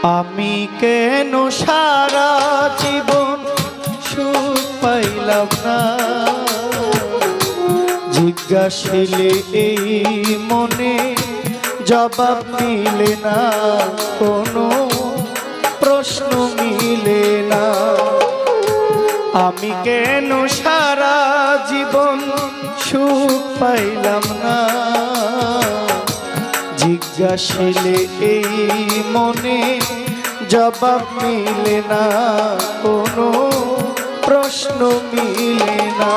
আমি কেন সারা জীবন সুখ পাইলাম না, জিজ্ঞাসিলে এই মনে জবাব মিলে না, কোনো প্রশ্ন মিলে না। আমি কেন সারা জীবন সুখ পাইলাম না, জিজ্ঞাসিলে এই মনে জবাব মিলে না, কোনো প্রশ্ন মিলে না।